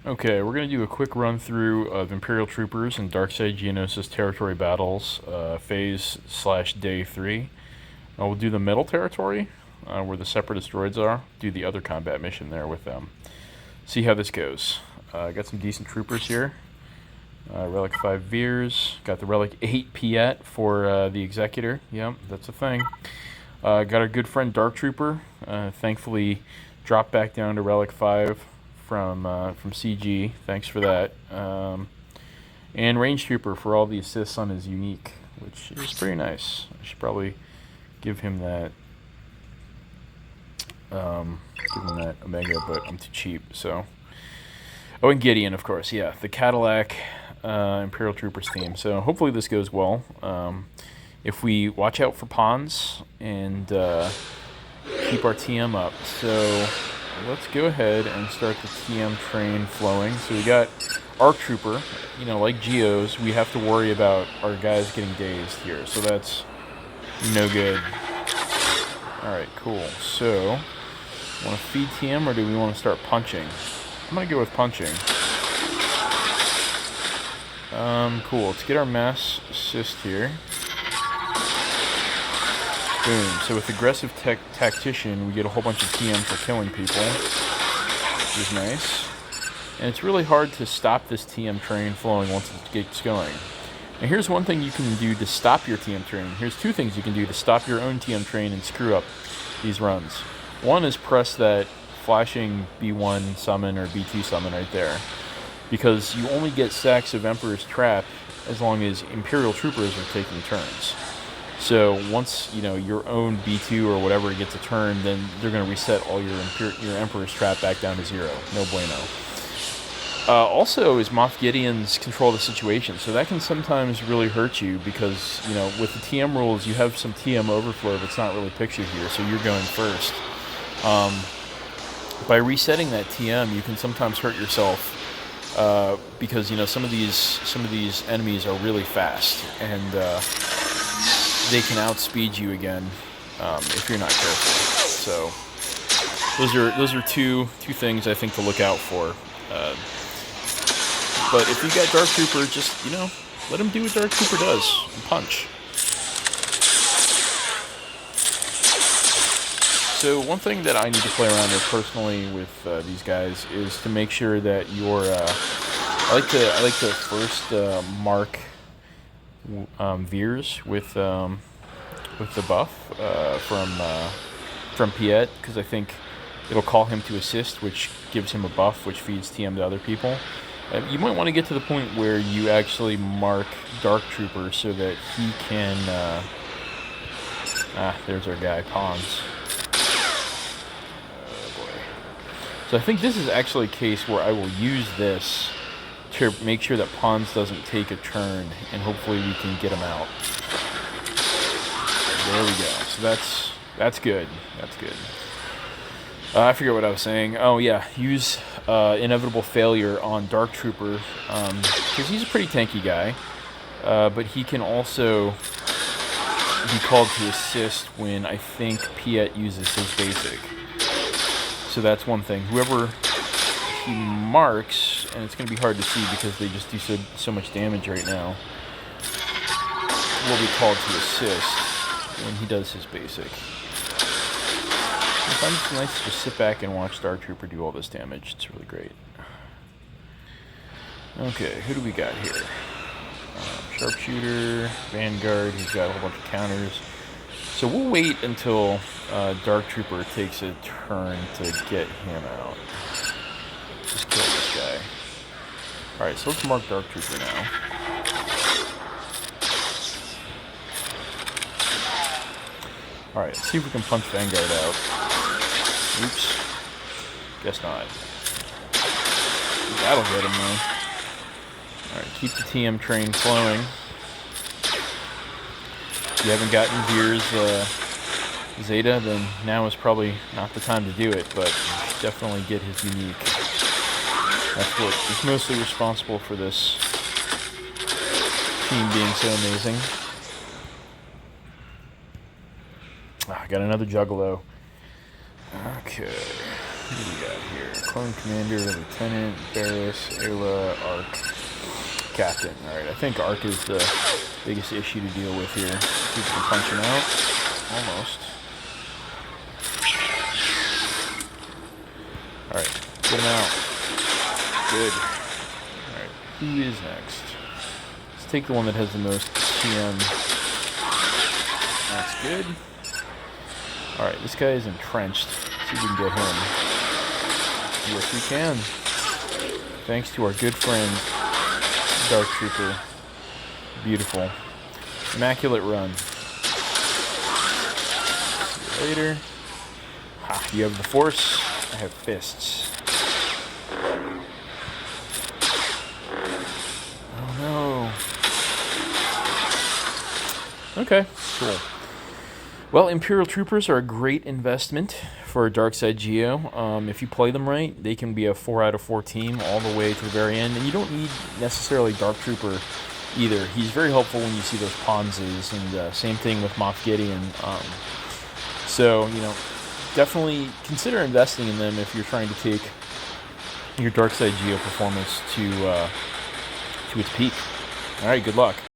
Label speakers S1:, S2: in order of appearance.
S1: Okay, we're going to do a quick run through of Imperial Troopers and Darkside Geonosis Territory Battles, phase/day 3. We'll do the middle territory, where the Separatist droids are, do the other combat mission there with them. See how this goes. Got some decent troopers here. Relic 5 Veers, got the Relic 8 Piet for the Executor, yep, that's a thing. Got our good friend Dark Trooper, thankfully dropped back down to Relic 5 from CG, thanks for that. And Range Trooper for all the assists on his unique, which is pretty nice. I should probably give him that Omega, but I'm too cheap, so. Oh, and Gideon, of course, yeah, the Cadillac Imperial Troopers team. So hopefully this goes well. If we watch out for pawns and keep our TM up. So let's go ahead and start the TM train flowing. So we got Arc Trooper. You know, like Geos, we have to worry about our guys getting dazed here. So that's no good. Alright, cool. So, want to feed TM or do we want to start punching? I'm going to go with punching. Cool. Let's get our mass assist here. Boom. So with Aggressive Tactician, we get a whole bunch of TM for killing people, which is nice. And it's really hard to stop this TM train flowing once it gets going. And here's one thing you can do to stop your TM train. Here's two things you can do to stop your own TM train and screw up these runs. One is press that flashing B1 summon or B2 summon right there, because you only get stacks of Emperor's Trap as long as Imperial Troopers are taking turns. So once, you know, your own B2 or whatever gets a turn, then they're going to reset all your Emperor's Trap back down to 0. No bueno. Also is Moff Gideon's control of the situation, so that can sometimes really hurt you because, you know, with the TM rules, you have some TM overflow that's not really pictured here, so you're going first. By resetting that TM, you can sometimes hurt yourself because, you know, some of these enemies are really fast, and they can outspeed you again if you're not careful. So those are two things I think to look out for. But if you got Dark Trooper, just, you know, let him do what Dark Trooper does and punch. So one thing that I need to play around with personally with these guys is to make sure that you're. I like to first mark Veers with the buff from Piet, because I think it'll call him to assist, which gives him a buff, which feeds TM to other people. You might want to get to the point where you actually mark Dark Trooper so that he can. There's our guy, Pons. Oh boy. So I think this is actually a case where I will use this to make sure that Pons doesn't take a turn, and hopefully we can get him out. There we go. So that's good. That's good. I forget what I was saying. Oh yeah, use Inevitable Failure on Dark Trooper, because he's a pretty tanky guy, but he can also be called to assist when I think Piet uses his basic. So that's one thing. Whoever he marks, and it's going to be hard to see because they just do so much damage right now, will be called to assist when he does his basic. Sometimes it's nice to just sit back and watch Dark Trooper do all this damage. It's really great. Okay, who do we got here? Sharpshooter, Vanguard, he's got a whole bunch of counters. So we'll wait until Dark Trooper takes a turn to get him out. Just kill this guy. Alright, so let's mark Dark Trooper now. Alright, let's see if we can punch Vanguard out. Oops. Guess not. That'll get him though. Alright, keep the TM train flowing. If you haven't gotten Veers Zeta, then now is probably not the time to do it, but you should definitely get his unique. That's what is mostly responsible for this team being so amazing. I got another Juggalo. Okay. What do we got here? Clone Commander, Lieutenant, Barris, Ayla, Arc, Captain. Alright, I think Arc is the biggest issue to deal with here. See if we can punch him out. Almost. Alright, get him out. Good. Alright, who is next? Let's take the one that has the most TM. That's good. Alright, this guy is entrenched. Let's see if we can get him. Yes, we can. Thanks to our good friend, Dark Trooper. Beautiful. Immaculate run. See you later. Ha, you have the Force. I have fists. Oh no. Okay, cool. Well, Imperial Troopers are a great investment for DSGEO. If you play them right, they can be a 4 out of 4 team all the way to the very end. And you don't need necessarily Dark Trooper either. He's very helpful when you see those Ponzes, and same thing with Moff Gideon. So, you know, definitely consider investing in them if you're trying to take your DSGEO performance to its peak. All right, good luck.